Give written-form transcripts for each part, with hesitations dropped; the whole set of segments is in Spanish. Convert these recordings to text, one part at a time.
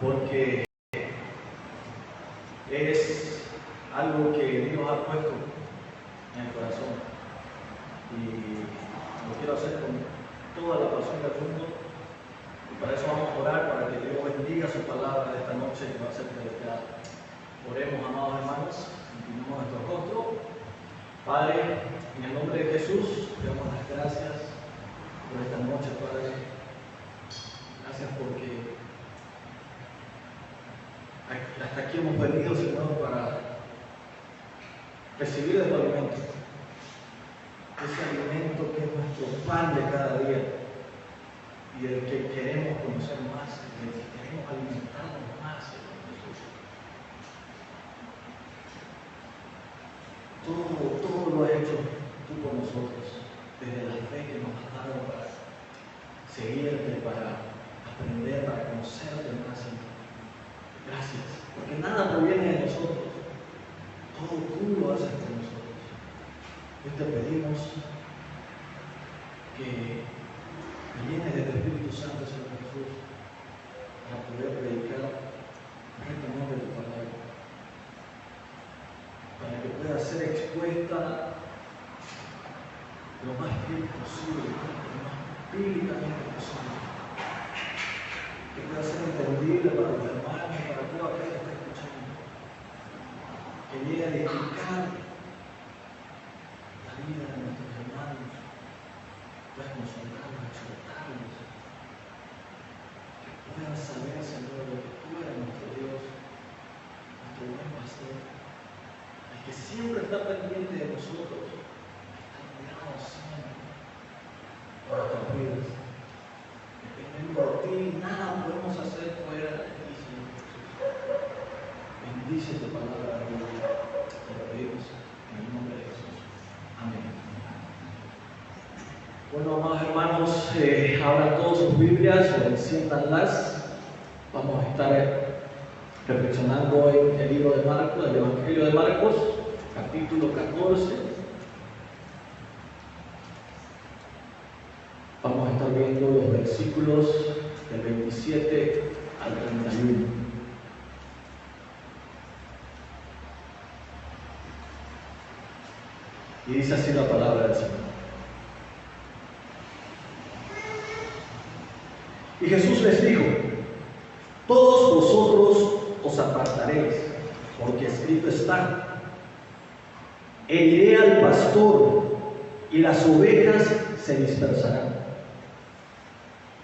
porque es algo que Dios ha puesto en el corazón y lo quiero hacer con toda la pasión del mundo, y para eso vamos a orar, para que Dios bendiga su palabra de esta noche que va a ser predicada. Oremos, amados hermanos, inclinamos nuestro rostro. Padre, en el nombre de Jesús, te damos las gracias por esta noche, Padre. Gracias porque hasta aquí hemos venido, Señor, para recibir de tu alimento. Ese alimento que es nuestro pan de cada día y del que queremos conocer más, del que queremos alimentarnos más, Señor Jesús. Todo lo has hecho tú por nosotros, desde la fe que nos has dado para seguirte, para aprender, para conocerte más, Señor. Gracias, porque nada proviene de nosotros, todo tú lo haces por nosotros. Hoy te pedimos que me llenes de tu Espíritu Santo, Señor Jesús, para poder predicar correctamente tu palabra, para que pueda ser expuesta lo más fiel posible, lo más bíblicamente posible, que pueda ser entendible para los hermanos, para todo aquel que está escuchando, que llegue a edificar la vida de nuestros hermanos, pueda consolarlos, exhortarlos, que puedan saber, Señor, de que tú eres nuestro Dios, nuestro buen pastor, el que siempre está pendiente de nosotros, está cuidado siempre de nuestras vidas. Dependiendo de ti, nada podemos hacer fuera de ti, Señor Jesús. Bendice tu palabra, Dios. Te lo pedimos en el nombre de Jesús. Amén. Bueno, amados hermanos, abran todas sus Biblias o enciéndanlas. Vamos a estar reflexionando en el libro de Marcos, el Evangelio de Marcos, capítulo 14. Vamos a estar viendo los versículos del 27 al 31. Y dice así la palabra del Señor. Y Jesús les dijo: todos vosotros os apartaréis, porque escrito está: heriré al pastor y las ovejas se dispersarán.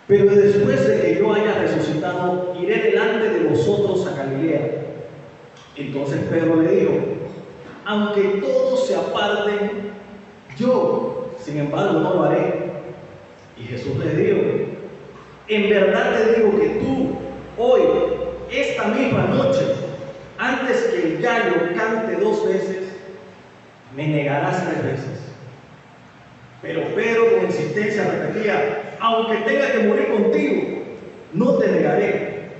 Pero después de que yo haya resucitado, iré delante de vosotros a Galilea. Entonces Pedro le dijo: aunque todos se aparten, yo, sin embargo, no lo haré. Y Jesús les dijo: en verdad te digo que tú, hoy, esta misma noche, antes que el gallo cante 2 veces, me negarás 3 veces. Pero Pedro con insistencia repetía: aunque tenga que morir contigo, no te negaré.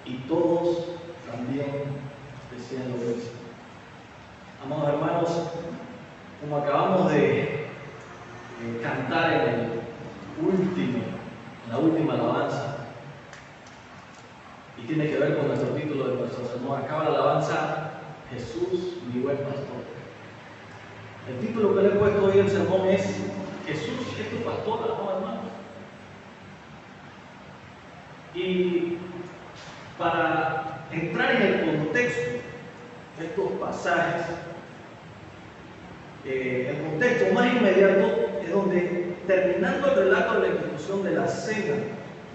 Y todos también decían lo mismo. Amados hermanos, como acabamos de cantar en la última alabanza, y tiene que ver con nuestro título de nuestro sermón, acaba la alabanza: Jesús, mi buen pastor. El título que le he puesto hoy al sermón es: Jesús es tu pastor, amados hermanos. Y para entrar en el contexto de estos pasajes, el contexto más inmediato es donde, terminando el relato de la institución de la cena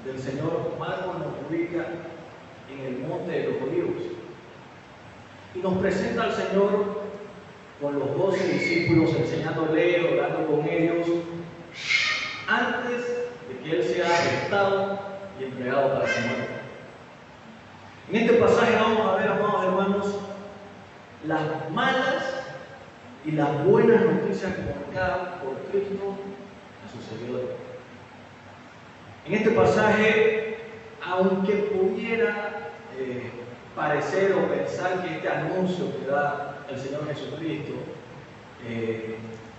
del Señor, Marcos nos ubica en el monte de los Olivos y nos presenta al Señor con los 12 discípulos, enseñándole, orando con ellos, antes de que Él sea arrestado y entregado para su muerte. En este pasaje vamos a ver, amados hermanos, las malas y las buenas noticias comunicadas por Cristo a sus seguidores. En este pasaje, aunque pudiera parecer o pensar que este anuncio que da el Señor Jesucristo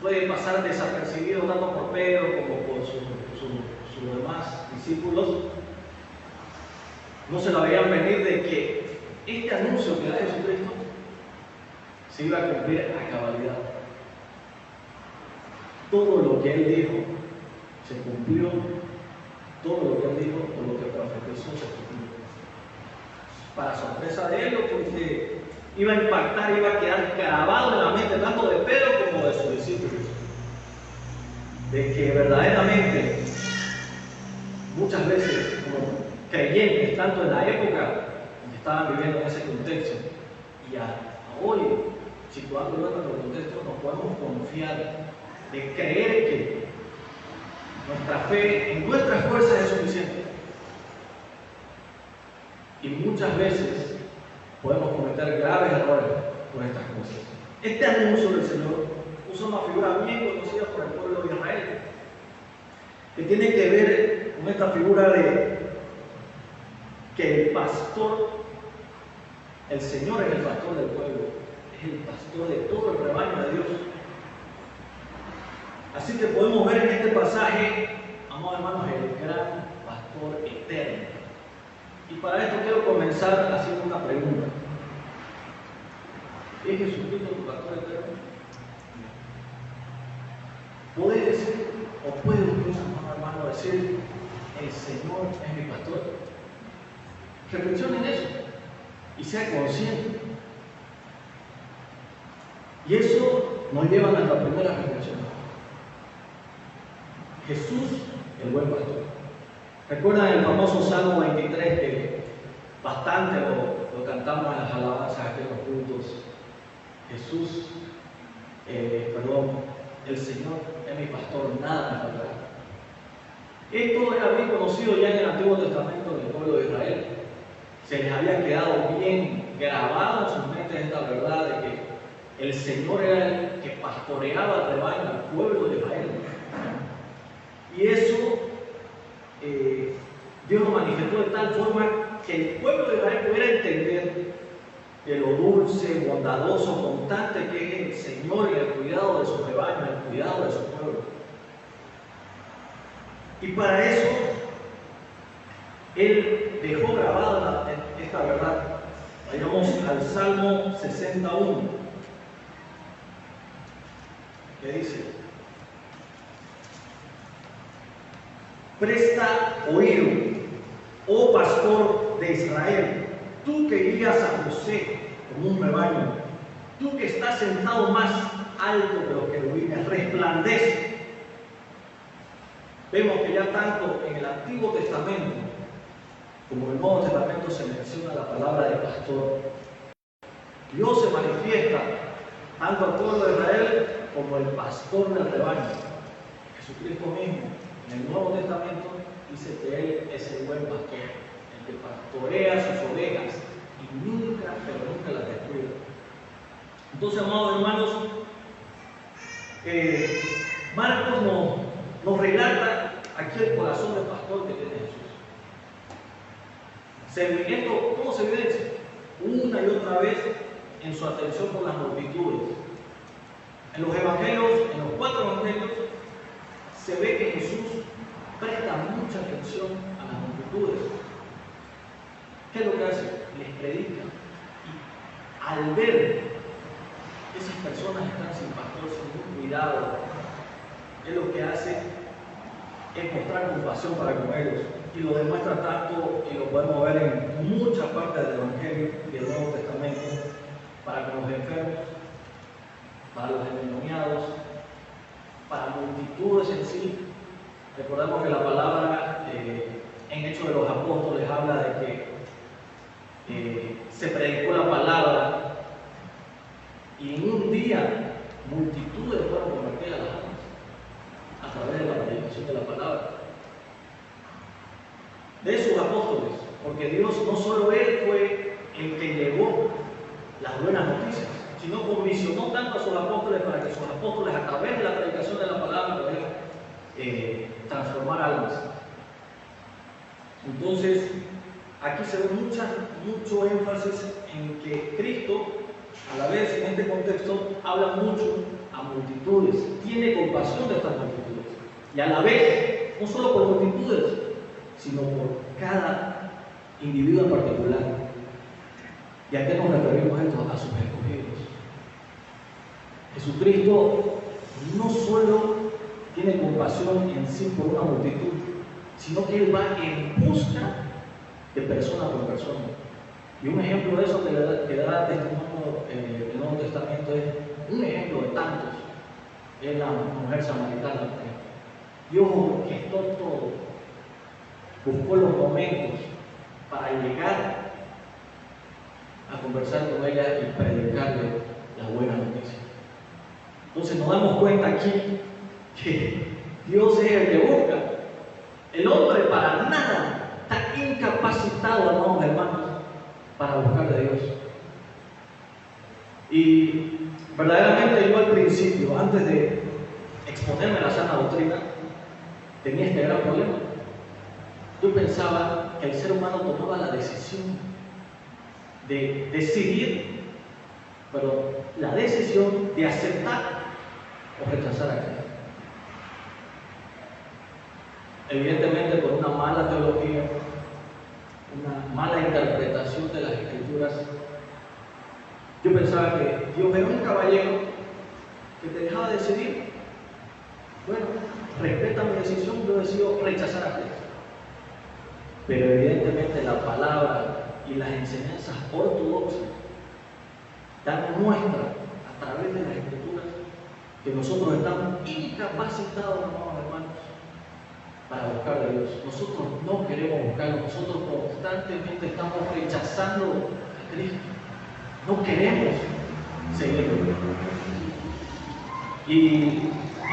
puede pasar desapercibido tanto por Pedro como por sus demás discípulos, No se la veían venir de que este anuncio que da Jesucristo se iba a cumplir a cabalidad. Todo lo que Él dijo se cumplió, todo lo que Él dijo o lo que profetizó se cumplió. Para sorpresa de ellos, porque iba a impactar, iba a quedar grabado en la mente tanto de Pedro como de sus discípulos, de que verdaderamente muchas veces como creyentes, tanto en la época donde estaban viviendo en ese contexto y a hoy, situando en nuestro contexto, nos podemos confiar de creer que nuestra fe en nuestras fuerzas es suficiente. Y muchas veces podemos cometer graves errores por estas cosas. Este anuncio del Señor usa una figura bien conocida por el pueblo de Israel, que tiene que ver con esta figura de que el pastor, el Señor es el pastor del pueblo, es el pastor de todo el rebaño de Dios. Así que podemos ver en este pasaje, amados hermanos, el gran pastor eterno. Y para esto quiero comenzar haciendo una pregunta. ¿Es Jesucristo tu pastor eterno? ¿Puede decir, o puede usted, amado hermano, decir, el Señor es mi pastor? Reflexione en eso y sea consciente. Y eso nos lleva a nuestra primera reflexión. Jesús, el buen pastor. ¿Recuerdan el famoso Salmo 23 que bastante lo cantamos en las alabanzas aquí en los cultos? Jesús, el Señor es mi pastor, nada me faltará. Esto era bien conocido ya en el Antiguo Testamento del pueblo de Israel. Se les había quedado bien grabado en sus mentes esta verdad de que el Señor era el que pastoreaba el rebaño al pueblo de Israel. Y eso Dios lo manifestó de tal forma que el pueblo de Israel pudiera entender de lo dulce, bondadoso, constante que es el Señor en el cuidado de su rebaño, en el cuidado de su pueblo. Y para eso, Él dejó grabada esta verdad. Vayamos al Salmo 61, que dice: presta oído, oh pastor de Israel, tú que guías a José como un rebaño, tú que estás sentado más alto que los querubines, resplandece. Vemos que ya tanto en el Antiguo Testamento como en el Nuevo Testamento se menciona la palabra de pastor. Dios se manifiesta tanto al pueblo de Israel como el pastor del rebaño. Jesucristo mismo en el Nuevo Testamento dice que Él es el buen pastor, el que pastorea sus ovejas y nunca, pero nunca las descuida. Entonces, amados hermanos, Marcos nos relata aquí el corazón del pastor que tiene Jesús. Esto todo se evidencia una y otra vez en su atención por las multitudes. En los evangelios, en los 4 evangelios, se ve que Jesús presta mucha atención a las multitudes. ¿Qué es lo que hace? Les predica. Y al ver que esas personas están sin pastor, sin cuidado, él lo que hace es mostrar compasión para con ellos. Y lo demuestra tanto, y lo podemos ver en muchas partes del Evangelio y del Nuevo Testamento, para con los enfermos, para los endemoniados, para multitudes en sí. Recordamos que la palabra en Hechos de los Apóstoles habla de que se predicó la palabra y en un día multitudes fueron convertidas a las almas a través de la predicación de la palabra. De esos apóstoles, porque Dios no solo Él fue el que llevó las buenas noticias, sino comisionó tanto a sus apóstoles para que sus apóstoles a través de la predicación de la palabra pudieran transformar almas. Entonces, aquí se ve mucho énfasis en que Cristo, a la vez en este contexto, habla mucho a multitudes, tiene compasión de estas multitudes, y a la vez, no solo por multitudes, sino por cada individuo en particular. ¿Y a qué nos referimos esto? A sus escogidos. Jesucristo no solo tiene compasión en sí por una multitud, sino que Él va en busca de persona por persona. Y un ejemplo de eso que da testimonio en el Nuevo Testamento es un ejemplo de tantos. Es la mujer samaritana. Dios orquestó todo, buscó los momentos para llegar a conversar con ella y predicarle la buena noticia. Entonces nos damos cuenta aquí que Dios es el que busca. El hombre para nada está incapacitado, amados hermanos, para buscar de Dios. Y verdaderamente yo al principio, antes de exponerme a la sana doctrina, tenía este gran problema. Yo pensaba que el ser humano tomaba la decisión de decidir, pero la decisión de aceptar o rechazar a Cristo. Evidentemente por una mala teología, una mala interpretación de las Escrituras, yo pensaba que Dios era un caballero que te dejaba decidir. Bueno, respeta mi decisión, yo decido rechazar a Cristo. Pero evidentemente la palabra y las enseñanzas ortodoxas dan muestra a través de las Escrituras que nosotros estamos incapacitados, hermanos, para buscar a Dios. Nosotros no queremos buscarlo, nosotros constantemente estamos rechazando a Cristo. No queremos seguirlo. Y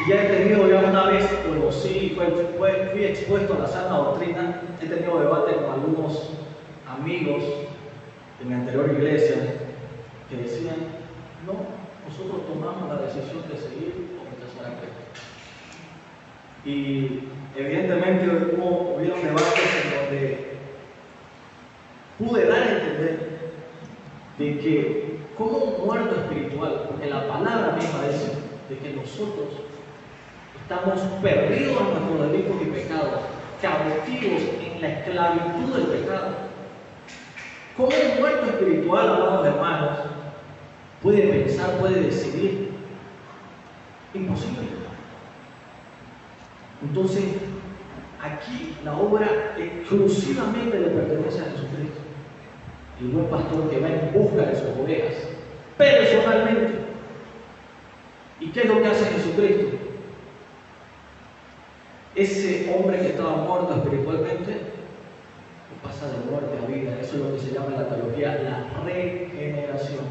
ya he tenido, ya una vez conocí, fui expuesto a la sana doctrina, he tenido debate con algunos amigos de mi anterior iglesia que decían, no, nosotros tomamos la decisión de seguir o rechazar a Cristo. Y evidentemente hubieron debates en donde pude dar a entender de que como un muerto espiritual, porque la palabra misma dice de que nosotros estamos perdidos en nuestros delitos y pecados, cautivos en la esclavitud del pecado. ¿Cómo un muerto espiritual, amados hermanos, puede pensar, puede decidir? Imposible. Entonces, aquí la obra exclusivamente le pertenece a Jesucristo, el buen pastor que va en busca de sus ovejas, personalmente. ¿Y qué es lo que hace Jesucristo? Ese hombre que estaba muerto espiritualmente pasa de muerte a vida. Eso es lo que se llama en la teología la regeneración,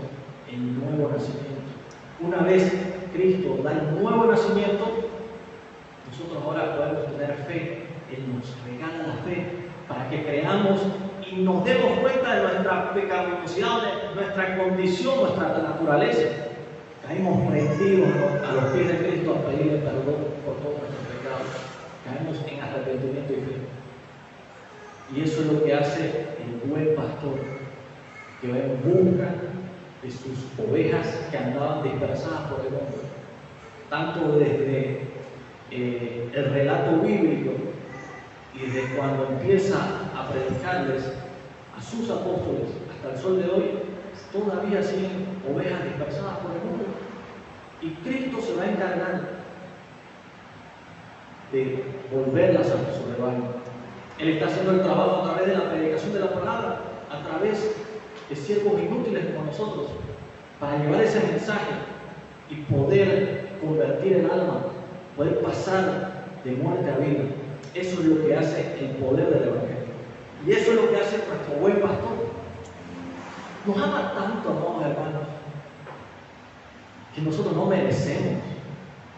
el nuevo nacimiento. Una vez Cristo da el nuevo nacimiento, nosotros ahora podemos tener fe. Él nos regala la fe para que creamos y nos demos cuenta de nuestra pecaminosidad, de nuestra condición, nuestra naturaleza. Caímos rendidos a los pies de Cristo a pedirle perdón por todos nuestros pecados. Caemos en arrepentimiento y fe. Y eso es lo que hace el buen pastor, que va en busca de sus ovejas que andaban dispersadas por el mundo. Tanto desde el relato bíblico y desde cuando empieza a predicarles a sus apóstoles hasta el sol de hoy, todavía siguen ovejas dispersadas por el mundo. Y Cristo se va a encargar de volverlas a su rebaño. Él está haciendo el trabajo a través de la predicación de la palabra, a través de siervos inútiles como nosotros, para llevar ese mensaje y poder convertir el alma, poder pasar de muerte a vida. Eso es lo que hace el poder del Evangelio. Y eso es lo que hace nuestro buen pastor. Nos ama tanto, amados hermanos, que nosotros no merecemos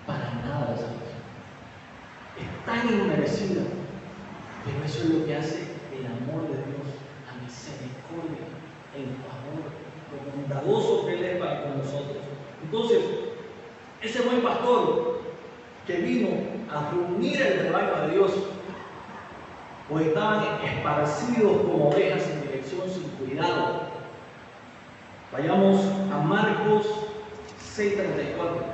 para nada esa cosa. Es tan inmerecida, pero eso es lo que hace el amor de Dios, la misericordia, el favor, lo bondadoso que Él es para con nosotros. Entonces, ese buen pastor que vino a reunir el rebaño de Dios, pues estaban esparcidos como ovejas sin dirección, sin cuidado. Vayamos a Marcos 6:34.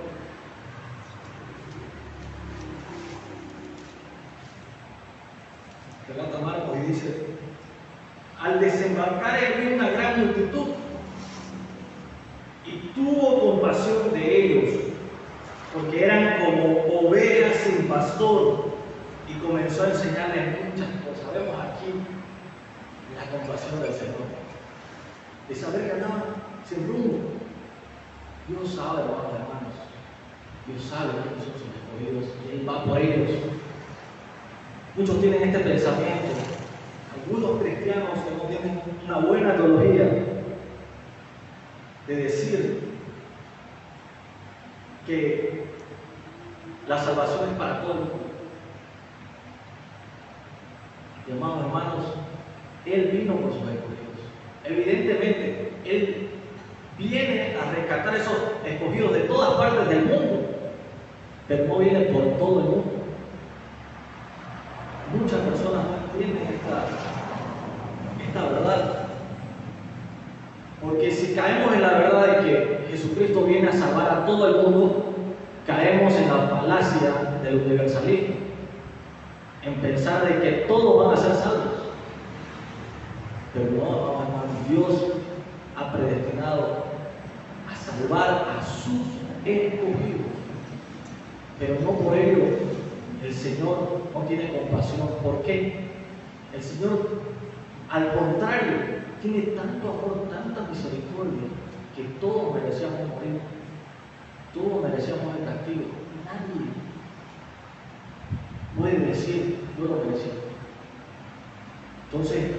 Relata Marcos y dice: al desembarcar él vio una gran multitud y tuvo compasión de ellos, porque eran como ovejas sin pastor, y comenzó a enseñarles muchas cosas. Vemos aquí la compasión del Señor, de saber que andaban sin rumbo. Dios sabe, hermanos, Dios sabe que son sus escogidos y Él va por ellos. Muchos tienen este pensamiento, algunos cristianos que no tienen una buena teología, de decir que la salvación es para todo el mundo. Y hermanos, Él vino por sus escogidos. Evidentemente, Él viene a rescatar esos escogidos de todas partes del mundo, pero no viene por todo el mundo. Muchas personas no entienden esta verdad. Porque si caemos en la verdad de que Jesucristo viene a salvar a todo el mundo, caemos en la falacia del universalismo, en pensar de que todos van a ser salvos. Pero no, hermanos, Dios ha predestinado a salvar a sus escogidos. Pero no por ello el Señor no tiene compasión. ¿Por qué? El Señor, al contrario, tiene tanto amor, tanta misericordia, que todos merecíamos morir, todos merecíamos el castigo. Nadie puede decir, yo lo merecí. Entonces,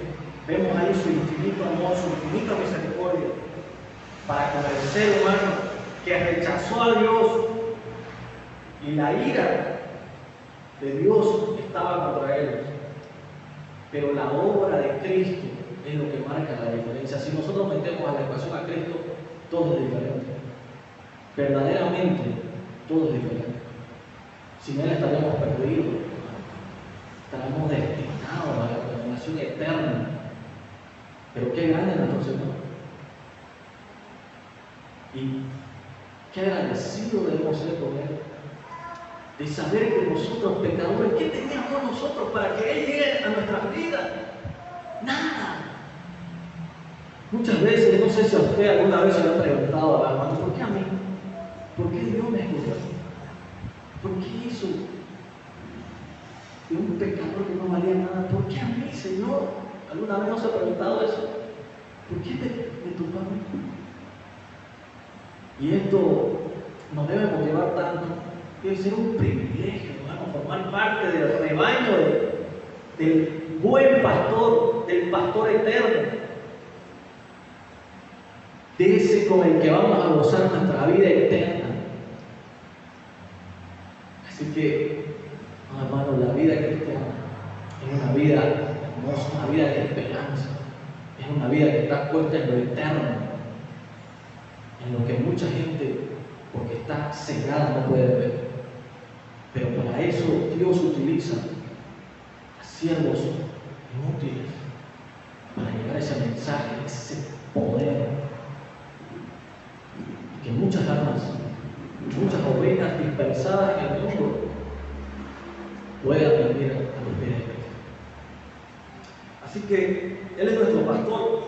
vemos ahí su infinito amor, su infinita misericordia, para con el ser humano que rechazó a Dios, y la ira de Dios estaba contra ellos. Pero la obra de Cristo es lo que marca la diferencia. Si nosotros metemos a la ecuación a Cristo, todo es diferente. Verdaderamente, todo es diferente. Sin Él estaríamos perdidos, estaríamos destinados a la condenación eterna. Pero qué grande es nuestro Señor. Y qué agradecido debemos ser con Él. De saber que nosotros, pecadores, ¿qué teníamos nosotros para que Él llegue a nuestras vidas? Nada. Muchas veces, no sé si a usted alguna vez se le ha preguntado a la hermana, ¿por qué a mí? ¿Por qué Dios me escogió? ¿Por qué hizo de un pecador que no valía nada? ¿Por qué a mí, Señor? ¿Alguna vez no se ha preguntado eso? ¿Por qué me tocó a mí? Y esto nos debe motivar tanto. Debe ser un privilegio, hermano, formar parte del rebaño del buen pastor, del pastor eterno, de ese con el que vamos a gozar nuestra vida eterna. Así que, hermano, la vida cristiana es una vida hermosa, una vida de esperanza, es una vida que está puesta en lo eterno, en lo que mucha gente, porque está cegada, no puede ver. Pero para eso Dios utiliza a siervos inútiles para llevar ese mensaje, ese poder, que muchas almas, muchas ovejas dispersadas en el mundo puedan venir a los pies de Cristo. Así que Él es nuestro pastor,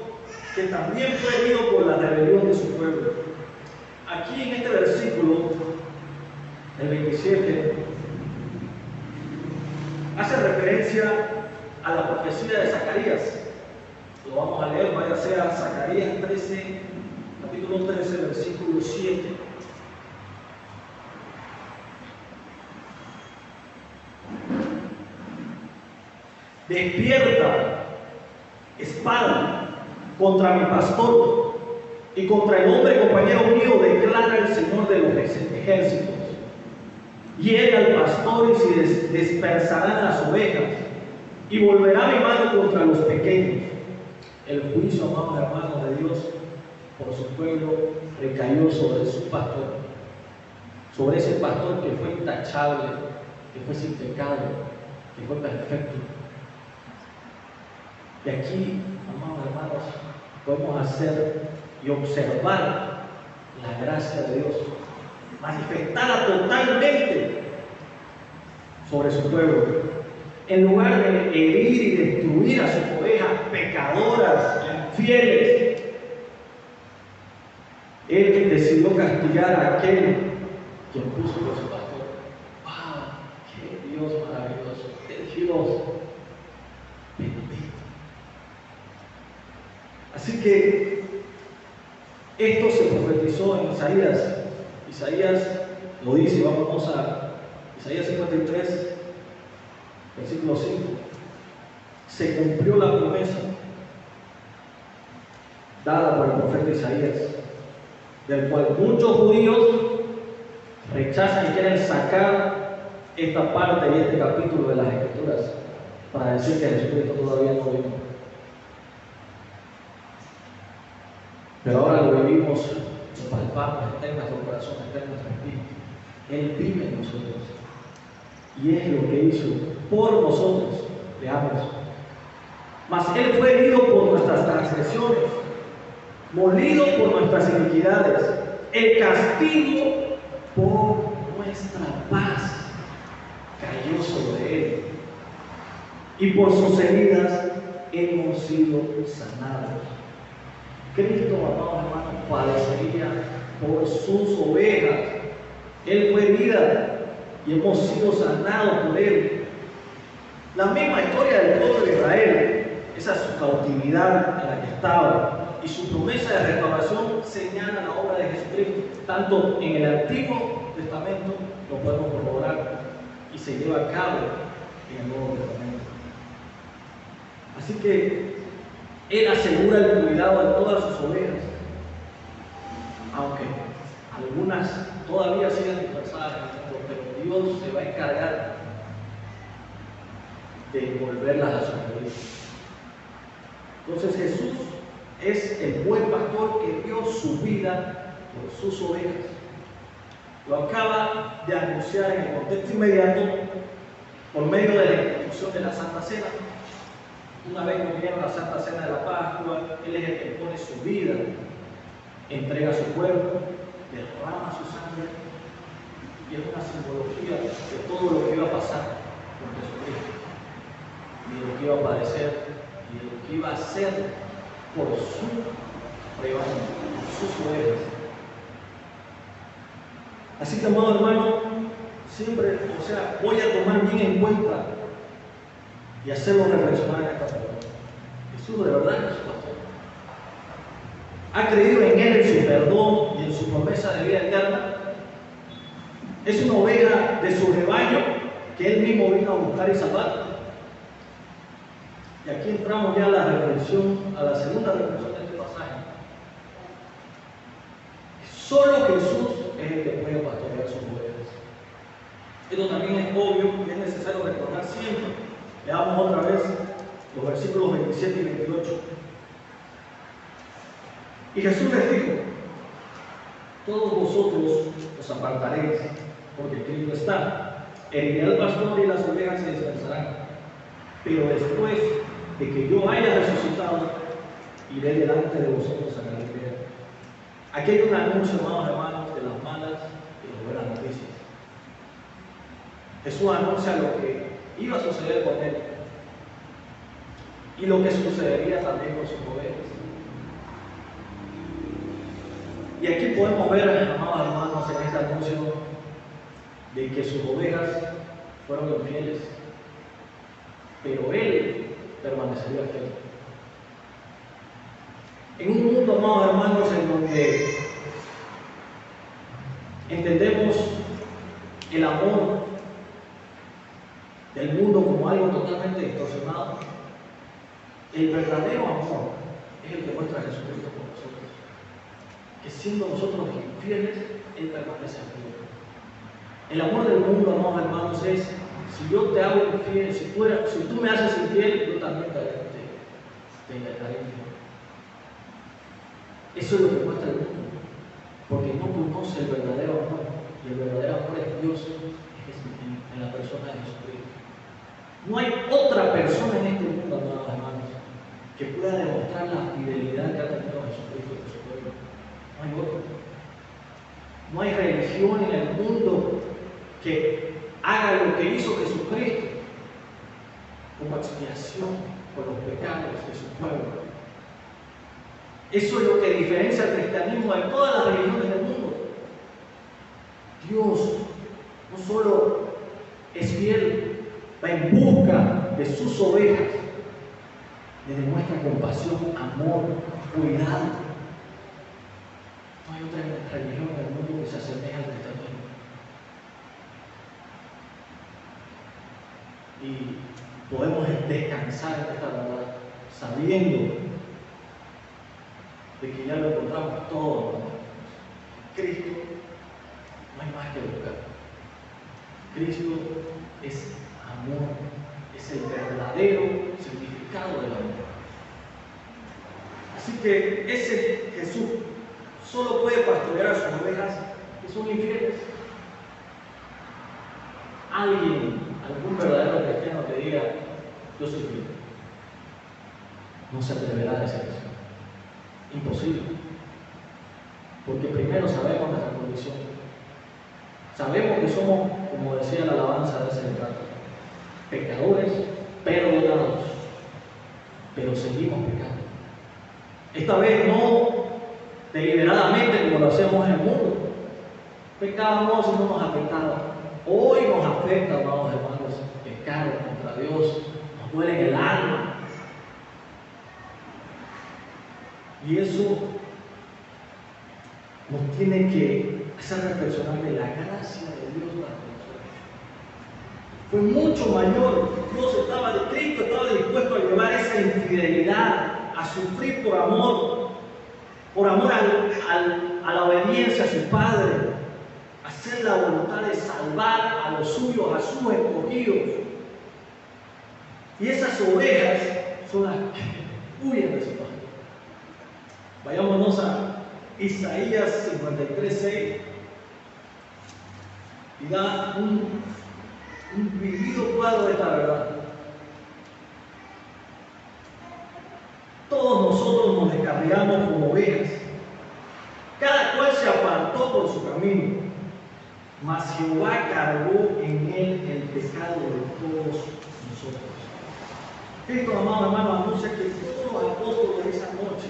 que también fue herido por la rebelión de su pueblo. Aquí en este versículo, el 27, hace referencia a la profecía de Zacarías. Lo vamos a leer, vaya a ser a Zacarías 13, capítulo 13, versículo 7. Despierta, espada, contra mi pastor y contra el hombre compañero mío, declara el Señor de los ejércitos. Hiere al pastor y se dispersarán las ovejas, y volverá mi mano contra los pequeños. El juicio, amados hermanos de Dios, por su pueblo recayó sobre su pastor, sobre ese pastor que fue intachable, que fue sin pecado, que fue perfecto. Y aquí, amados hermanos, podemos hacer y observar la gracia de Dios manifestada totalmente sobre su pueblo. en lugar de herir y destruir a sus ovejas pecadoras, infieles, Él decidió castigar a aquel quien puso por su pastor. ¡Ah! ¡Qué Dios maravilloso! ¡Qué Dios bendito! Así que esto se profetizó en Isaías. Isaías lo dice, vamos a Isaías 53, versículo 5. Se cumplió la promesa dada por el profeta Isaías, del cual muchos judíos rechazan y quieren sacar esta parte y este capítulo de las Escrituras para decir que Jesucristo todavía no vino. Pero ahora lo vivimos, lo palpamos, está en nuestro corazón, está en nuestro espíritu. Él vive en nosotros y es lo que hizo por nosotros. Veamos. Mas Él fue herido por nuestras transgresiones, molido por nuestras iniquidades. El castigo por nuestra paz cayó sobre Él, y por sus heridas hemos sido sanados. Cristo, amados hermanos, padecería por sus ovejas. Él fue herido y hemos sido sanados por Él. La misma historia del pueblo de Israel, esa su cautividad en la que estaba y su promesa de restauración señalan la obra de Jesucristo. Tanto en el Antiguo Testamento lo podemos corroborar y se lleva a cabo en el Nuevo Testamento. Así que Él asegura el cuidado de todas sus ovejas, aunque algunas todavía sigan dispersadas en el mundo, pero Dios se va a encargar de volverlas a su redil. Entonces Jesús es el buen pastor que dio su vida por sus ovejas. Lo acaba de anunciar en el contexto inmediato por medio de la institución de la Santa Cena. Una vez que viene la Santa Cena de la Pascua, Él es el que pone su vida, entrega su cuerpo, derrama su sangre, y es una simbología de todo lo que iba a pasar con Jesucristo, y de lo que iba a padecer, y de lo que iba a hacer por su rebaño, por sus ovejas. Así que, amado hermano, siempre, voy a tomar bien en cuenta y hacerlo reflexionar en esta palabra. Jesús de verdad es su pastor. Ha creído en Él, en su perdón y en su promesa de vida eterna. Es una oveja de su rebaño que Él mismo vino a buscar y salvar. Y aquí entramos ya a la reflexión, a la segunda reflexión de este pasaje. Solo Jesús es el que puede pastorear sus ovejas. Esto también es obvio y es necesario recordar siempre. Leamos otra vez los versículos 27 y 28. Y Jesús les dijo: todos vosotros os apartaréis, porque escrito está: heriré al pastor y las ovejas se dispersarán. Pero después de que yo haya resucitado, iré delante de vosotros a Galilea. Aquí hay un anuncio, amados hermanos, de las malas y las buenas noticias. Jesús anuncia lo que iba a suceder con Él y lo que sucedería también con sus ovejas. Y aquí podemos ver, amados hermanos, en este anuncio de que sus ovejas fueron infieles, pero Él permanecería fiel. En un mundo, amados hermanos, en donde entendemos el amor del mundo como algo totalmente distorsionado, el verdadero amor es el que muestra Jesucristo por nosotros. Que siendo nosotros infieles, Él permanece fiel. El amor del mundo, amados hermanos, es: si yo te hago infiel, si tú me haces infiel, yo también te haré infiel. Eso es lo que muestra el mundo, porque no conoce el verdadero amor, y el verdadero amor es Dios, en la persona de Jesucristo. No hay otra persona en este mundo, amados hermanos, que pueda demostrar la fidelidad que ha tenido Jesucristo en su pueblo. No hay otro. No hay religión en el mundo que haga lo que hizo Jesucristo. como expiación por los pecados de su pueblo. Eso es lo que diferencia al cristianismo de todas las religiones del mundo. Dios no solo es fiel, va en busca de sus ovejas, le demuestra compasión, amor, cuidado. No hay otra religión en el mundo que se asemeje al cristianismo. Y podemos descansar en esta verdad, sabiendo de que ya lo encontramos todo. Cristo no hay más que buscar. Cristo es amor, es el verdadero significado del amor. Así que ese Jesús solo puede pastorear a sus ovejas que son infieles. Algún verdadero cristiano que diga, yo soy fiel, no se atreverá a decir eso. Imposible. Porque primero sabemos nuestra condición. Sabemos que somos, como decía la alabanza de ese retrato, pecadores perdonados, pero seguimos pecando. Esta vez no deliberadamente como lo hacemos en el mundo. Pecábamos y no nos afectaba. Hoy nos afecta, amados hermanos, pecar contra Dios, nos duele en el alma. Y eso nos tiene que hacer reflexionar de la gracia de Dios para nosotros. Fue mucho mayor. Dios Cristo estaba dispuesto a llevar esa infidelidad, a sufrir por amor a la obediencia a su Padre, a hacer la voluntad de salvar a los suyos, a sus escogidos. Y esas ovejas son las que huyen de su Padre. Vayámonos a Isaías 53:6 y da un vivido cuadro de esta verdad. Todos nosotros nos descarriamos como ovejas, cada cual se apartó por su camino, mas Jehová cargó en él el pecado de todos nosotros. Cristo, amado hermano, anuncia que todos los apóstoles de esa noche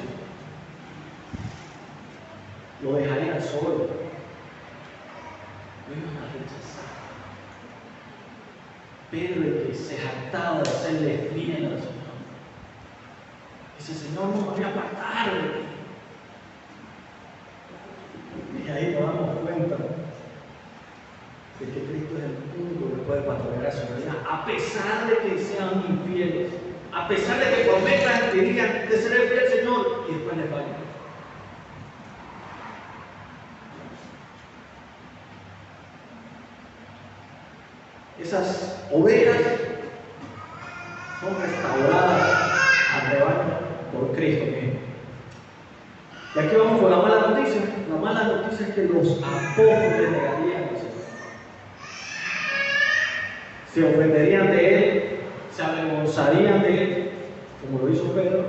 lo dejarían solo, lo iban a rechazar. Pedro, el que se jactaba de hacerle bien al Señor, dice: Señor, no me voy a apartar de ti. Y ahí nos damos cuenta de que Cristo es el único que puede pastorear a su vida, a pesar de que sean infieles, a pesar de que prometan que digan de ser el fiel Señor y después les fallen. Esas ovejas son restauradas al rebaño por Cristo mismo. Y aquí vamos con la mala noticia. La mala noticia es que los apóstoles negarían al Señor. Se ofenderían de Él, se avergonzarían de Él, como lo hizo Pedro.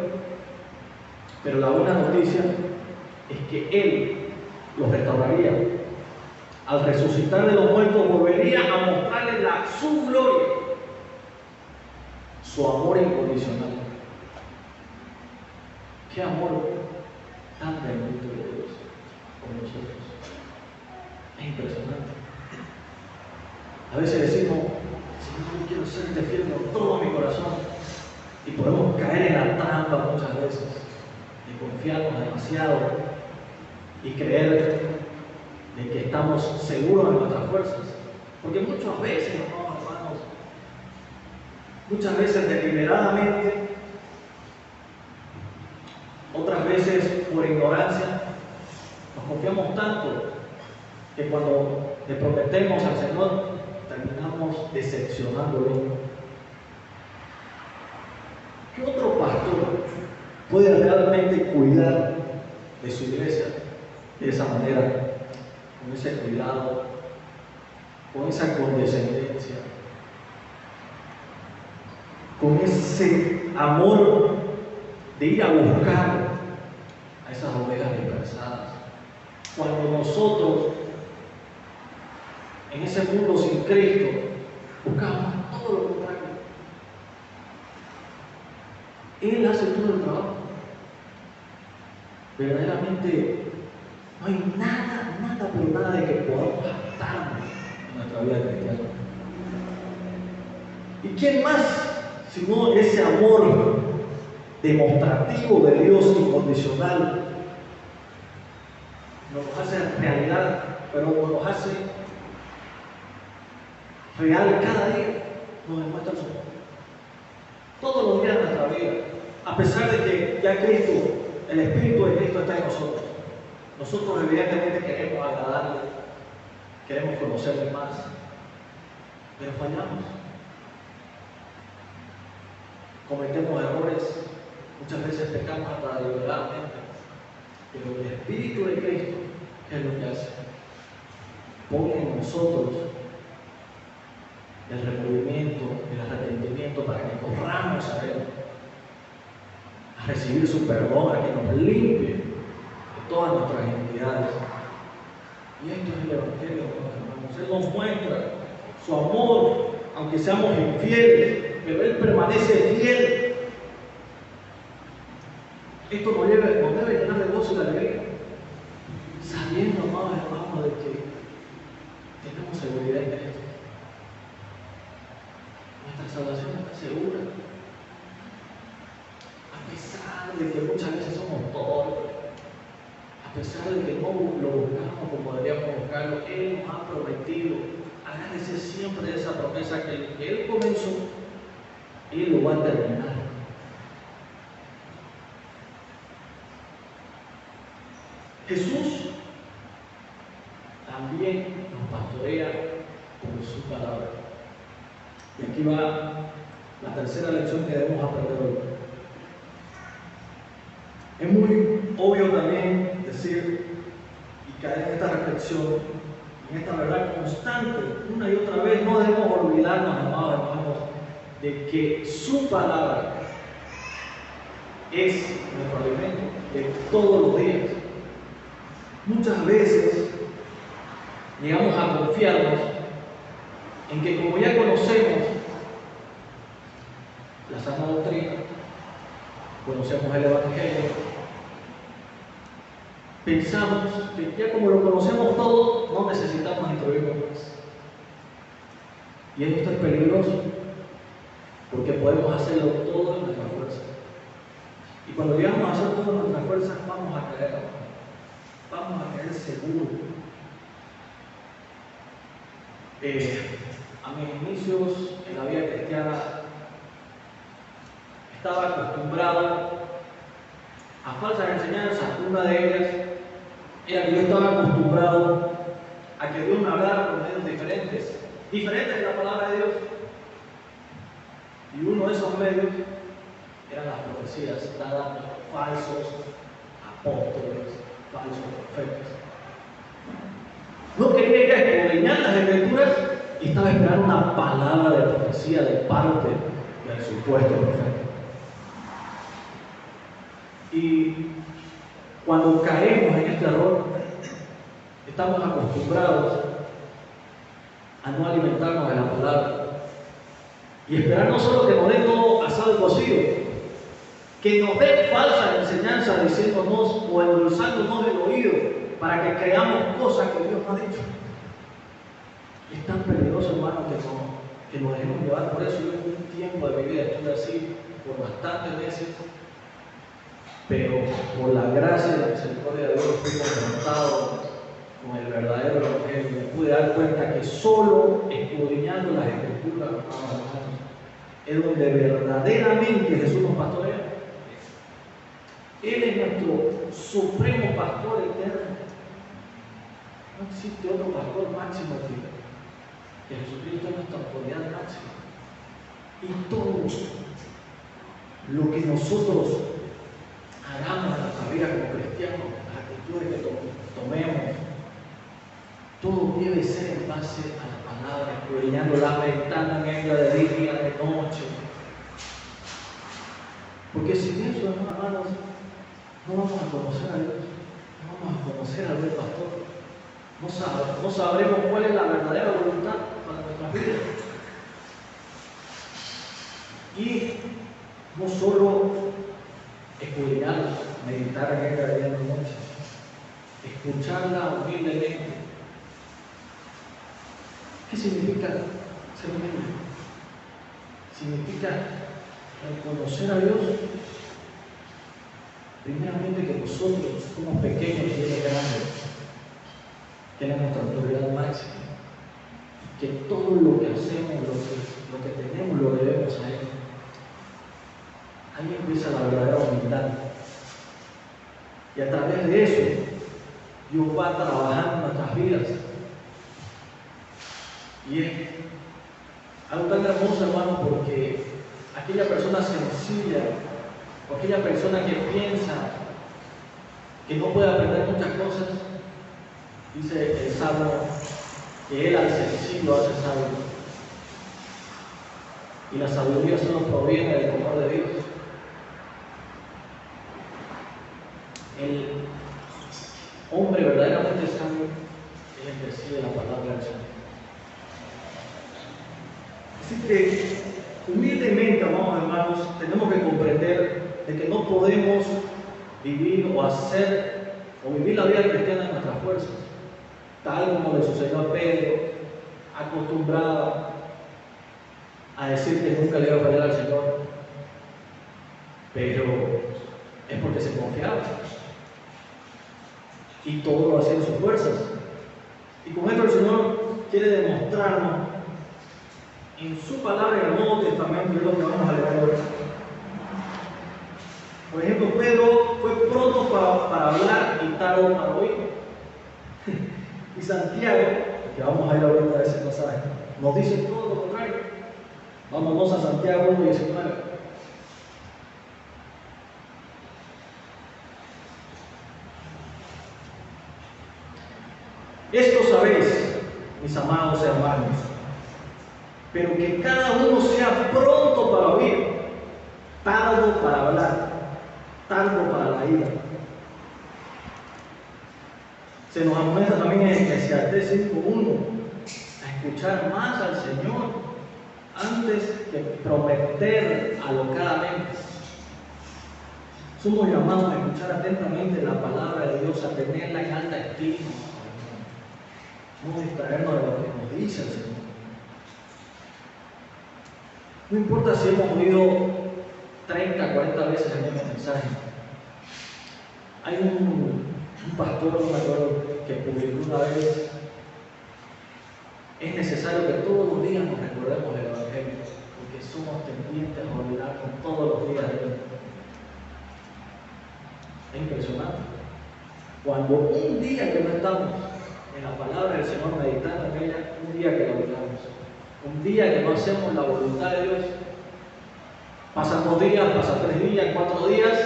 Pero la buena noticia es que Él los restauraría. Al resucitar de los muertos, volvería a mostrarles su gloria, su amor incondicional. Qué amor tan bendito de Dios por nosotros. Es impresionante. A veces decimos: Señor, yo quiero serte fiel con todo mi corazón. Y podemos caer en la trampa muchas veces de confiarnos demasiado y creer de que estamos seguros de nuestras fuerzas. Porque muchas veces, hermanos, muchas veces deliberadamente, otras veces por ignorancia, nos confiamos tanto que cuando le prometemos al Señor, terminamos decepcionándolo. ¿Qué otro pastor puede realmente cuidar de su iglesia de esa manera? Con ese cuidado, con esa condescendencia, con ese amor de ir a buscar a esas ovejas dispersadas. Cuando nosotros, en ese mundo sin Cristo, buscamos todo lo contrario. Él hace todo el trabajo. Verdaderamente no hay nada, pero nada de que podamos adaptarnos en nuestra vida cristiana. ¿Y quién más sino ese amor demostrativo de Dios incondicional? Nos hace realidad, pero nos hace real cada día, nos demuestra su amor. Todos los días de nuestra vida, a pesar de que ya Cristo, el Espíritu de Cristo está en nosotros. Nosotros evidentemente queremos agradarle, queremos conocerle más, pero fallamos. Cometemos errores, muchas veces pecamos hasta deliberadamente, pero el Espíritu de Cristo, ¿qué es lo que hace? Pone en nosotros el remordimiento, el arrepentimiento para que corramos a Él, a recibir su perdón, a que nos limpie de todas nuestras iniquidades. Y esto es el Evangelio, hermanos. Él nos muestra su amor, aunque seamos infieles, pero Él permanece fiel. Esto nos debe llenar de gozo y de alegría, sabiendo, amados hermanos, de que tenemos seguridad en esto. Nuestra salvación está segura, a pesar de que muchas veces somos torpes, a pesar de que no lo buscamos como deberíamos buscarlo. Él nos ha prometido. Agárrese siempre de esa promesa que lo que Él comenzó, Él lo va a terminar. Jesús también nos pastorea por su palabra. Y aquí va la tercera lección que debemos aprender hoy. Es muy obvio también decir y caer en esta reflexión, en esta verdad constante, una y otra vez. No debemos olvidarnos, amados hermanos, de que su palabra es nuestro alimento de todos los días. Muchas veces llegamos a confiarnos en que, como ya conocemos la sana doctrina, conocemos el Evangelio, pensamos que ya como lo conocemos todo, no necesitamos instruirnos más. Y esto es peligroso, porque podemos hacerlo todo en nuestra fuerza. Y cuando llegamos a hacer todo en nuestras fuerzas, vamos a caer seguros. A mis inicios en la vida cristiana, estaba acostumbrado a falsas enseñanzas. Una de ellas era que yo estaba acostumbrado a que Dios me hablara por medios diferentes de la palabra de Dios. Y uno de esos medios eran las profecías dadas por falsos apóstoles, falsos profetas. No quería ir a escudriñar las Escrituras y estaba esperando una palabra de profecía de parte del supuesto profeta. Y cuando caemos en este error, estamos acostumbrados a no alimentarnos de la palabra y esperar no solo que nos dé todo asado y cocido, que nos dé falsa enseñanza diciéndonos o endulzándonos el oído para que creamos cosas que Dios no ha dicho. Es tan peligroso, hermano, que nos dejemos llevar por eso. Yo en un tiempo de mi vida estuve así por bastantes meses, pero por la gracia y la misericordia de Dios fui confrontado con el verdadero Evangelio. Me pude dar cuenta que solo escudriñando las Escrituras, es donde verdaderamente Jesús nos pastorea. Él es nuestro supremo pastor eterno. No existe otro pastor máximo que Jesucristo es nuestra autoridad máxima. Y todo lo que nosotros hagamos en nuestra vida como cristianos, las actitudes que tomemos, todo debe ser en base a la palabra, escudriñándola, meditando en ella de día, de noche. Porque sin eso, hermanos, no vamos a conocer a Dios, no vamos a conocer al buen pastor, no sabremos cuál es la verdadera voluntad para nuestras vidas. Y no solo escudriñarla, meditar en ella día y noche, escucharla humildemente. ¿Qué significa ser humilde? Significa reconocer a Dios, primeramente que nosotros somos pequeños y Él es grande, que Él es nuestra autoridad máxima, que todo lo que hacemos, lo que tenemos, lo debemos a Él. Ahí empieza la verdadera humildad. Y a través de eso, Dios va trabajando en nuestras vidas. Y es algo tan hermoso, hermano, porque aquella persona sencilla, o aquella persona que piensa que no puede aprender muchas cosas, dice el Salmo que Él al sencillo hace sabio. Y la sabiduría solo proviene del temor de Dios. El hombre verdaderamente sabio es el que recibe la palabra del Señor. Así que, humildemente, amados hermanos, tenemos que comprender de que no podemos vivir o hacer o vivir la vida cristiana en nuestras fuerzas, tal como le sucedió a Pedro, acostumbrado a decir que nunca le iba a fallar al Señor, pero es porque se confiaba y todo lo hacía en sus fuerzas. Y con esto el Señor quiere demostrarnos en su palabra en el Nuevo Testamento, es lo que vamos a leer hoy. Por ejemplo, Pedro fue pronto para hablar y tardo para oír. Y Santiago, que vamos a ir ahorita a ese pasaje, nos dice todo lo contrario. Vámonos a Santiago 1:19. Esto sabéis, mis amados hermanos, pero que cada uno sea pronto para oír, tardo para hablar, tardo para la ira. Se nos amonesta también en Eclesiastés 5:1 a escuchar más al Señor antes que prometer alocadamente. Somos llamados a escuchar atentamente la palabra de Dios, a tenerla en alta estima, no distraernos de lo que nos dice el Señor. No importa si hemos oído 30, 40 veces el mismo mensaje. Hay un pastor, no me acuerdo, que publicó una vez: es necesario que todos los días nos recordemos el Evangelio, porque somos tendientes a olvidarnos todos los días de Dios. Es impresionante. Cuando un día que no estamos en la palabra del Señor meditando en ella, un día que la olvidamos, un día que no hacemos la voluntad de Dios, pasan 2 días, pasan 3 días, 4 días,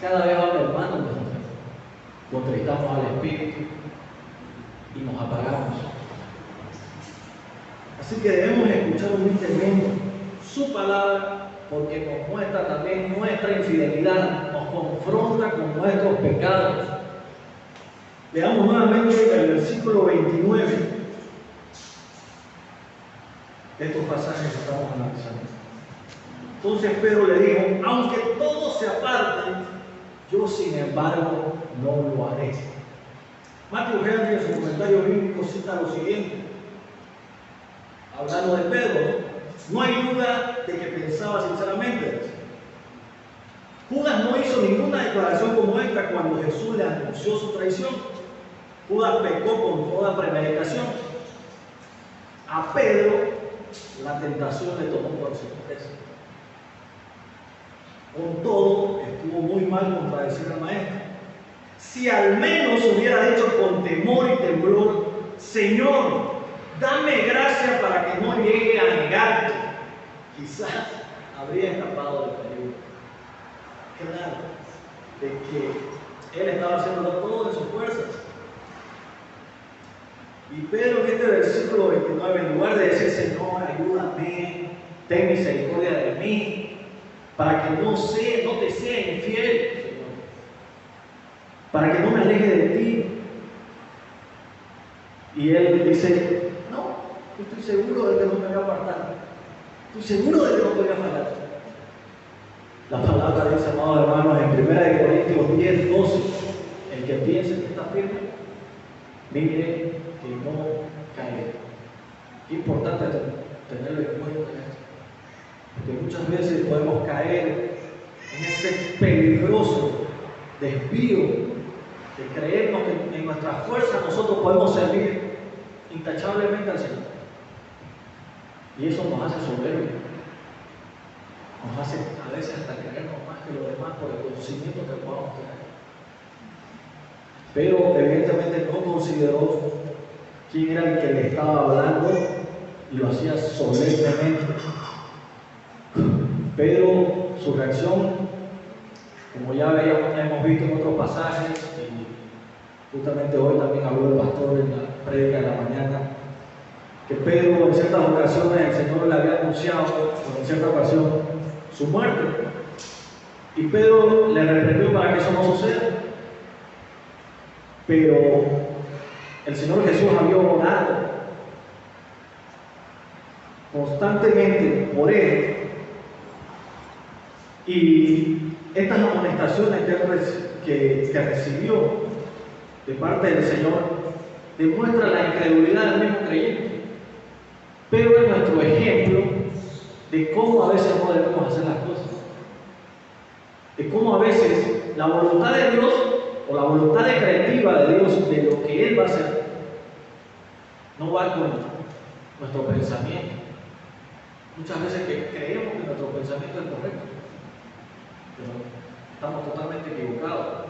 cada vez va mermando nuestra fe. Contristamos al Espíritu y nos apagamos. Así que debemos escuchar humildemente su palabra, porque nos muestra también nuestra infidelidad, nos confronta con nuestros pecados. Leamos nuevamente el versículo 29 de estos pasajes que estamos analizando. Entonces Pedro le dijo: aunque todos se aparten, yo sin embargo no lo haré. Matthew Henry en su comentario bíblico cita lo siguiente, hablando de Pedro: no hay duda de que pensaba sinceramente. Judas no hizo ninguna declaración como esta cuando Jesús le anunció su traición. Judas pecó con toda premeditación. A Pedro la tentación le tomó por sorpresa. Con todo, estuvo muy mal contradecir al maestro. Si al menos hubiera dicho con temor y temblor: Señor, dame gracia para que no llegue a negarte, quizás habría escapado del peligro. Claro, de que él estaba haciendo todo de sus fuerzas. Y Pedro en este versículo 29, en lugar de decir: Señor, ayúdame, ten misericordia de mí, para que no te sea infiel, Señor, para que no me aleje de ti. Y él dice: no, estoy seguro de que no me voy a apartar, estoy seguro de que no te voy a fallar. La palabra dice, amados hermanos, en 1 Corintios 10, 12, el que piense que está firme, mire que no caiga. Es importante tenerlo en cuenta esto, porque muchas veces podemos caer en ese peligroso desvío de creernos que en nuestra fuerza nosotros podemos servir intachablemente al Señor. Y eso nos hace soberbios, nos hace a veces hasta creernos más que los demás por el conocimiento que podamos tener. Pero evidentemente no consideró quién era el que le estaba hablando y lo hacía solemnemente. Pero su reacción, como ya hemos visto en otros pasajes, y justamente hoy también habló el pastor en la prédica de la mañana, que Pedro en ciertas ocasiones el Señor le había anunciado, o en cierta ocasión, su muerte. Y Pedro le reprendió para que eso no suceda. Pero el Señor Jesús había orado constantemente por él. Y estas amonestaciones que recibió de parte del Señor demuestran la incredulidad del mismo creyente. Pero es nuestro ejemplo de cómo a veces no debemos hacer las cosas. De cómo a veces la voluntad de Dios o la voluntad creativa de Dios de lo que Él va a hacer no va con nuestro pensamiento. Muchas veces que creemos que nuestro pensamiento es correcto, pero estamos totalmente equivocados.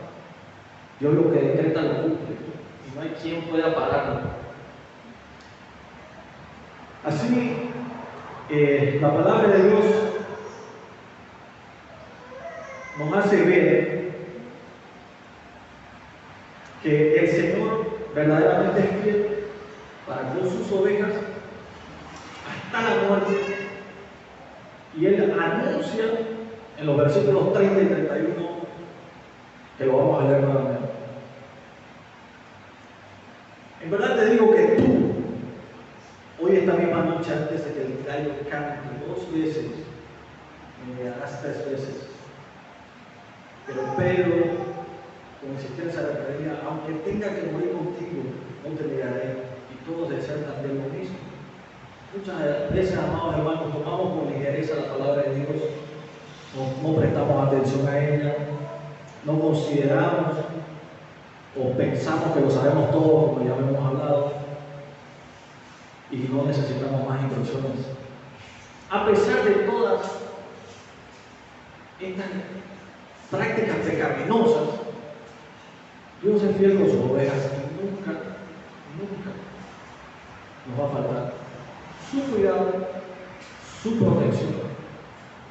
Dios lo que decreta lo cumple y no hay quien pueda pararlo. Así, la palabra de Dios nos hace ver que el Señor verdaderamente es fiel para con sus ovejas hasta la muerte, y Él anuncia en los versículos 30 y 31, que lo vamos a leer nuevamente. En verdad te digo que tú, hoy esta misma noche, antes de que el gallo cante 2 veces, me negarás 3 veces. Pero Pedro, con insistencia repetía, aunque tenga que morir contigo, no te negaré. Y todos desean también lo mismo. Muchas veces, amados hermanos, tomamos con ligereza la palabra de Dios, no prestamos atención a ella, no consideramos o pensamos que lo sabemos todo, como ya hemos hablado, y no necesitamos más instrucciones. A pesar de todas estas prácticas pecaminosas, Dios es fiel con sus ovejas y nunca nos va a faltar su cuidado, su protección.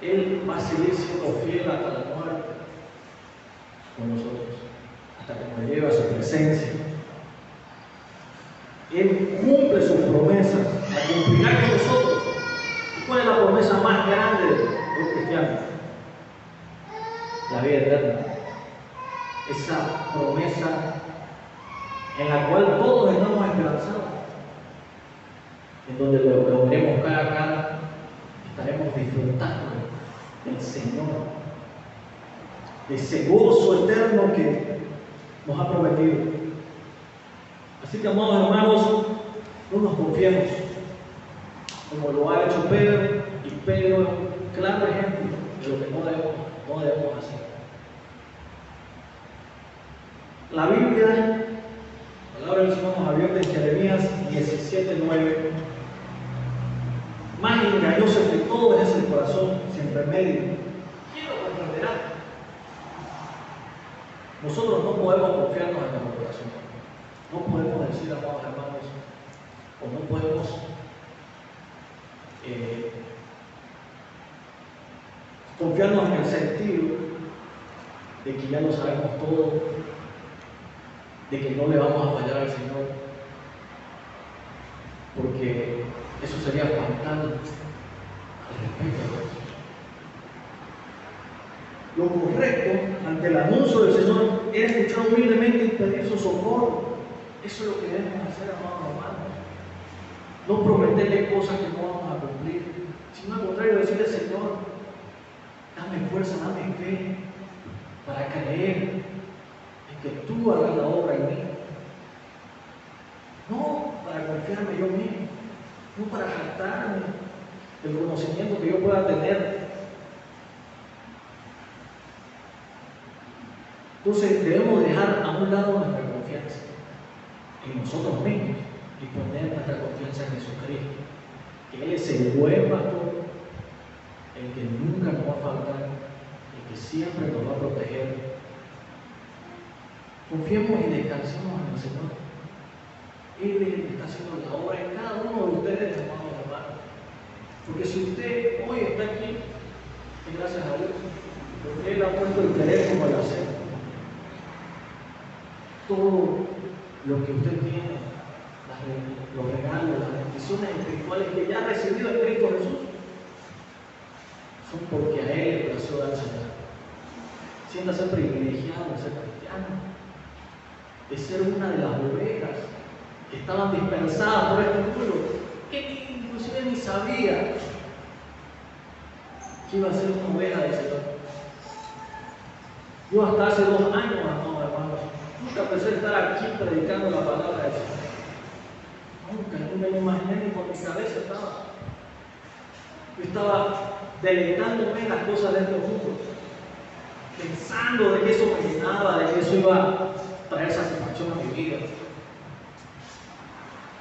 Él va a seguir siendo fiel hasta la muerte con nosotros, hasta que nos lleve a su presencia. Él cumple sus promesas, la cumplirá con nosotros. ¿Y cuál es la promesa más grande de los cristianos? La vida eterna. Esa promesa en la cual todos estamos esperanzados, en donde lo veremos cara a cara, estaremos disfrutando del Señor, de ese gozo eterno que nos ha prometido. Así que, amados hermanos, no nos confiemos, como lo ha hecho Pedro, y Pedro es un claro ejemplo de lo que no debemos hacer. La Biblia, la palabra del Señor nos advierte en Jeremías 17:9, más engañoso que todo es el corazón sin remedio. ¿Quién lo comprenderá? Nosotros no podemos confiarnos en nuestro corazón. No podemos decir, amados hermanos, o no podemos confiarnos en el sentido de que ya lo sabemos todo, de que no le vamos a fallar al Señor, porque eso sería faltar al respeto a Dios. Lo correcto ante el anuncio del Señor es escuchar humildemente y pedir su socorro. Eso es lo que debemos hacer, amados hermanos. No prometerle cosas que no vamos a cumplir, sino al contrario, decirle: Señor, Dame fuerza, dame fe para creer en que tú hagas la obra en mí. No para confiarme yo mismo, no para jactarme del conocimiento que yo pueda tener. Entonces debemos dejar a un lado nuestra confianza en nosotros mismos y poner nuestra confianza en Jesucristo, que Él es el buen pastor, el que nunca nos va a faltar, el que siempre nos va a proteger. Confiemos y descansemos en el Señor. Él está haciendo la obra en cada uno de ustedes, amados hermanos. Porque si usted hoy está aquí, es gracias a Dios, porque Él ha puesto el querer como el hacer. Todo lo que usted tiene, los regalos, las bendiciones espirituales que ya ha recibido en Cristo Jesús, son porque a Él le plació dársela. Siéntase privilegiado de ser cristiano, de ser una de las ovejas que estaban dispersadas por este mundo, que inclusive ni sabía que iba a ser una oveja del Señor. Yo hasta hace 2 años, hermanos, nunca pensé estar aquí predicando la palabra del Señor. Nunca me lo imaginé ni por mi cabeza estaba. Yo estaba deleitándome en las cosas de este mundo, pensando de que eso me llenaba, de que eso iba a traer satisfacción a mi vida.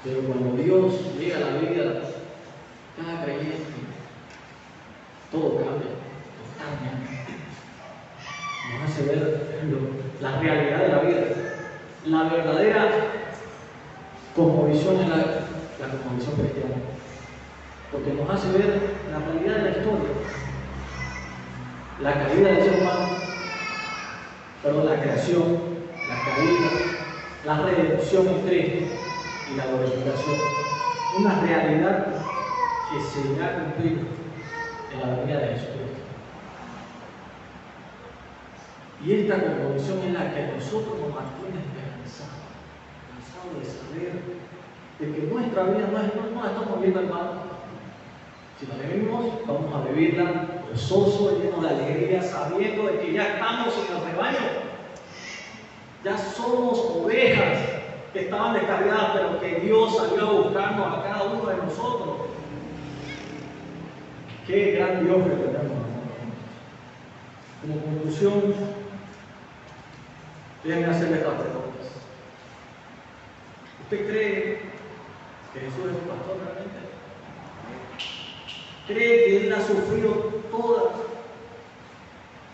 Pero cuando Dios llega a la vida, cada creyente, todo cambia totalmente. Nos hace ver la realidad de la vida. La verdadera cosmovisión es la cosmovisión cristiana. Porque nos hace ver la realidad de la historia. La caída del ser humano, la creación, la caída, la redención en Cristo y la glorificación. Una realidad que se irá a cumplir en la venida de Jesucristo. Y esta cosmovisión es la que a nosotros nos mantiene esperanzados, cansados de saber de que nuestra vida no la estamos viviendo en vano. Si la vivimos, vamos a vivirla gozoso, lleno de alegría, sabiendo de que ya estamos en el rebaño. Ya somos ovejas que estaban descarriadas, pero que Dios salió a buscarnos a cada uno de nosotros. Qué gran Dios que tenemos. Como conclusión, déjenme hacerle estas preguntas. ¿Usted cree que Jesús es un pastor realmente? ¿Cree que Él ha sufrido todas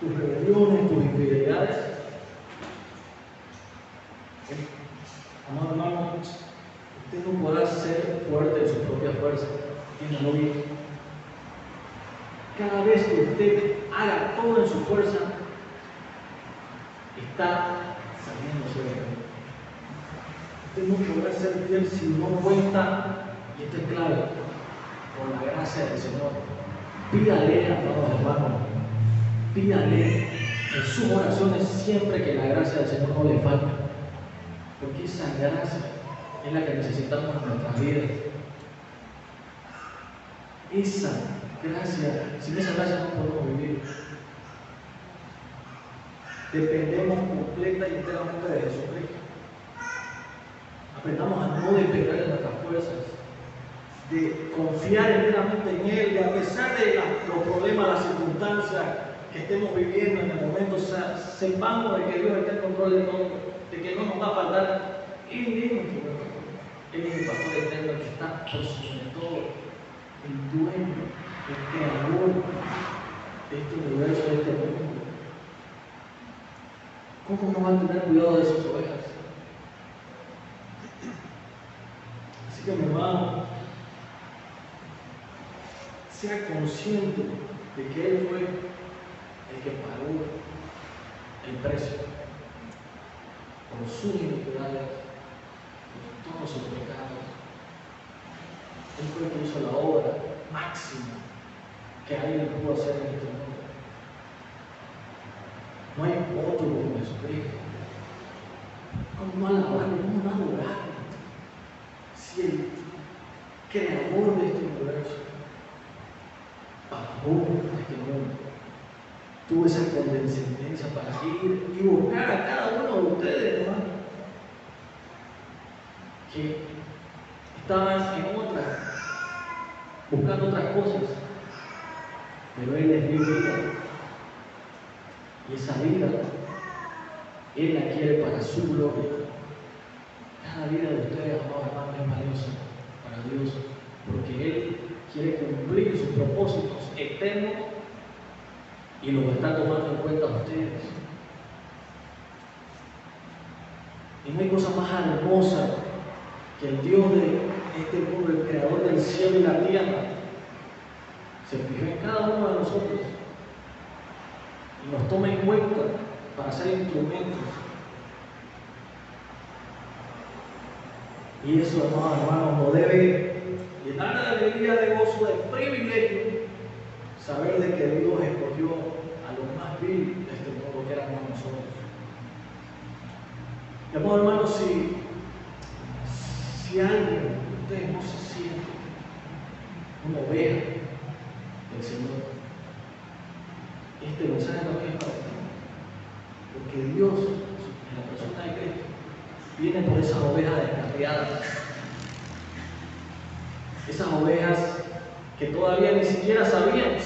tus rebeliones, tus infidelidades? Amado hermano, usted no podrá ser fuerte en su propia fuerza. Entiéndalo bien. Cada vez que usted haga todo en su fuerza, está saliéndose de él. Usted no podrá ser fiel si no cuenta, y esto es clave, por la gracia del Señor. Pídale, amados hermanos, pídale en sus oraciones siempre que la gracia del Señor no le falte. Porque esa gracia es la que necesitamos en nuestras vidas. Esa gracia, sin esa gracia no podemos vivir. Dependemos completa y enteramente de Jesucristo. Aprendamos a no depender de nuestras fuerzas, de confiar enteramente en Él, de a pesar de los problemas, las circunstancias que estemos viviendo en el momento, sepamos de que Dios está en control de todo, de que no nos va a faltar. Él es el pastor eterno que está por sobre todo, el dueño, el creador de este universo, de este mundo. ¿Cómo no va a tener cuidado de sus ovejas? Así que, mi hermano, sea consciente de que Él fue el que pagó el precio por sus iniquidades, por todos sus pecados. Él fue el que hizo la obra máxima que alguien pudo hacer en este mundo. No hay otro como Jesucristo. ¿Cómo no alabarlo? ¿Cómo no adorarlo? Si el creador de este universo pagó este mundo, tuvo esa condescendencia para ir y buscar a cada uno de ustedes, hermano, que estaban en otras, buscando otras cosas, pero Él les dio vida. Y esa vida, Él la quiere para su gloria. Cada vida de ustedes, amados hermanos, es valiosa para Dios, porque Él quiere cumplir sus propósitos eternos y los está tomando en cuenta a ustedes. Y no hay cosa más hermosa que el Dios de este mundo, el creador del cielo y la tierra, se fijó en cada uno de nosotros y nos toma en cuenta para ser instrumentos. Y eso, hermanos, nos debe llenar de alegría, de gozo, de privilegio, saber de que Dios escogió a los más vil de este mundo, que éramos nosotros. Y, amados hermanos, si alguien de ustedes no se siente una oveja del Señor, este mensaje no es para ti, porque Dios, en la persona de Cristo, viene por esas ovejas descarriadas, esas ovejas que todavía ni siquiera sabían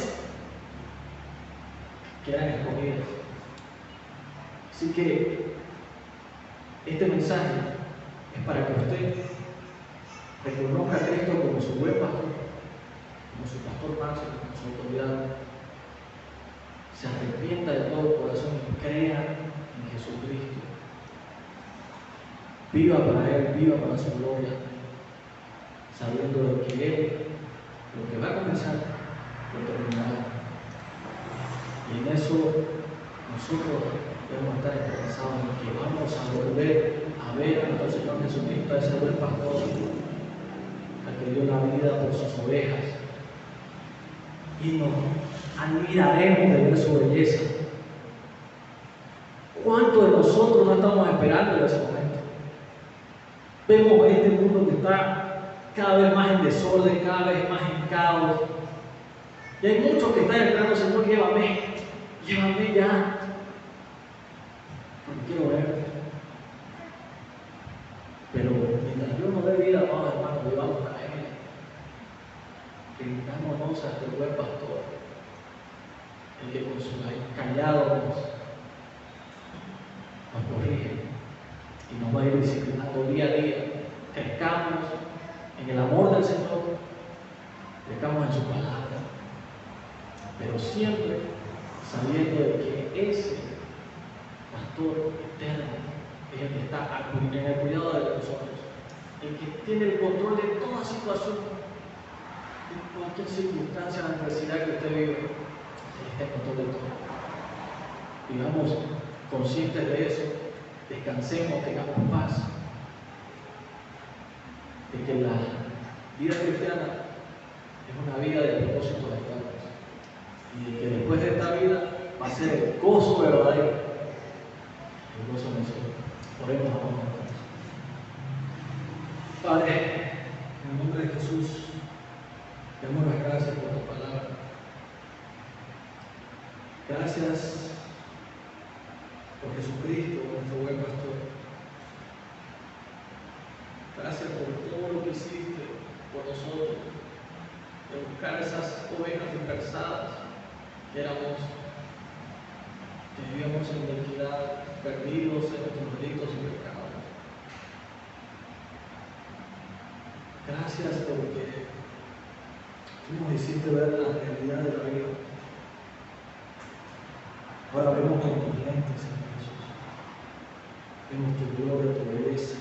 que eran escogidas. Así que este mensaje es para que usted reconozca a Cristo como su buen pastor, como su pastor máximo, como su autoridad, se arrepienta de todo corazón y crea en Jesucristo. Viva para Él, viva para su gloria, sabiendo de que Él, lo que va a comenzar, lo terminará. Y en eso nosotros debemos estar esperanzados en que vamos a volver a ver a nuestro Señor Jesucristo, a ese buen pastor, al que dio la vida por sus ovejas. Y nos admiraremos de ver su belleza. ¿Cuántos de nosotros no estamos esperando en ese momento? Vemos este mundo que está cada vez más en desorden, cada vez más en caos. Y hay muchos que están esperando, Señor, llévame ya. Porque quiero verte. Pero mientras yo no dé vida, amados hermanos, vivamos a Él. Rindámonos a este buen pastor, el que con su callado nos corrige y nos va a ir disciplinando día a día. Crezcamos en el amor del Señor, crezcamos en su palabra, pero siempre sabiendo de que ese pastor eterno es el que está en el cuidado de nosotros, el que tiene el control de toda situación, de cualquier circunstancia de adversidad que usted vive. Él está en control de todo. Vivamos conscientes de eso, descansemos, tengamos paz, de que la vida cristiana es una vida de propósitos eternos y de que después de esta vida va a ser el gozo verdadero, el gozo mensual. Oremos, amados hermanos. Padre, en el nombre de Jesús, te damos las gracias por tu palabra. Gracias por Jesucristo, nuestro buen pastor. Gracias por todo lo que hiciste por nosotros, de buscar esas ovejas dispersadas que éramos, que vivíamos en iniquidad, perdidos en nuestros delitos y pecados. Gracias porque tú nos hiciste ver la realidad de la vida. Ahora vemos con tus lentes, Señor Jesús. Vemos tu gloria, tu belleza,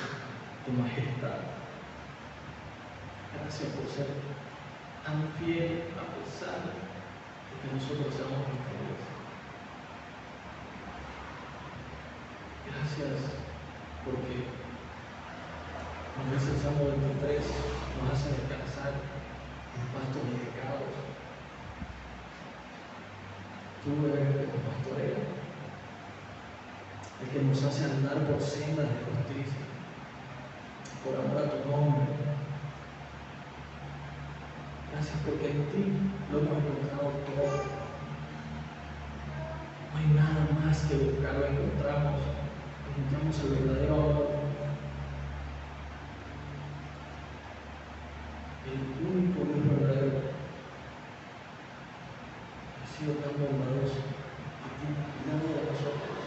tu majestad. Gracias por ser tan fiel a pesar de que nosotros seamos infieles. Gracias porque cuando es el Salmo 23 nos hace descansar en pastos de pecados. Tú eres el que nos pastorea, el que nos hace andar por sendas de justicia, por amor a tu nombre. Gracias porque en ti lo hemos encontrado todo. No hay nada más que buscarlo, encontramos el verdadero amor. El único Dios verdadero ha sido tan bondadoso que tiene cuidado de nosotros.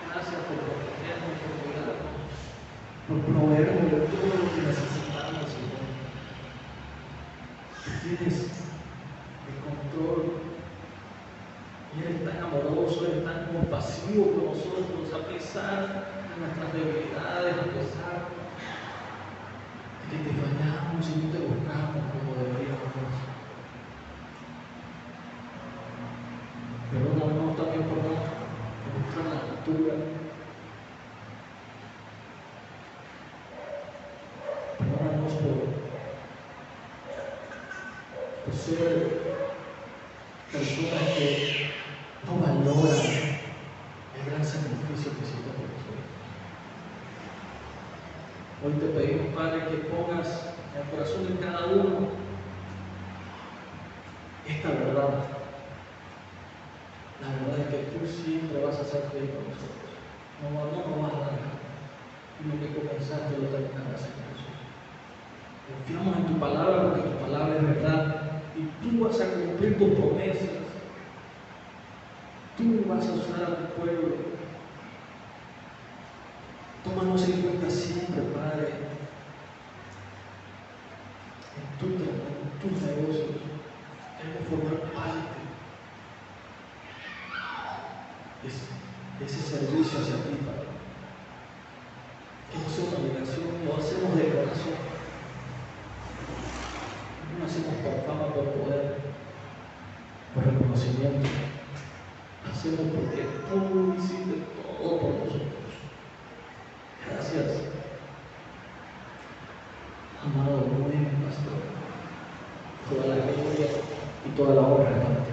Gracias por protegernos, por cuidarnos, por proveernos de todo lo que necesitamos, Señor. Tú tienes el control y eres tan amoroso, eres tan compasivo con nosotros, a pesar de nuestras debilidades, a pesar de que te fallamos y no te buscamos como deberíamos. Perdónanos también por nuestra altura. Perdónanos por ser personas que no valoran el gran sacrificio que hiciste por nosotros. Hoy te pedimos, Padre, que pongas en el corazón de cada uno esta verdad. La verdad es que tú siempre vas a ser fiel con nosotros. No nos vas a dejar. Y lo que comenzaste lo terminarás en nosotros. Confiamos en tu palabra porque tu palabra es verdad. Y tú vas a cumplir tus promesas. Tú vas a usar a tu pueblo. Tómanos en cuenta siempre, Padre, en tus negocios. Queremos formar parte de ese servicio hacia ti, Padre. Que no sea una obligación, lo hacemos de corazón. No lo hacemos por fama, por poder, por reconocimiento. Lo hacemos porque tú hiciste todo por nosotros. Gracias, amado, buen pastor. Toda la gloria y toda la honra para ti.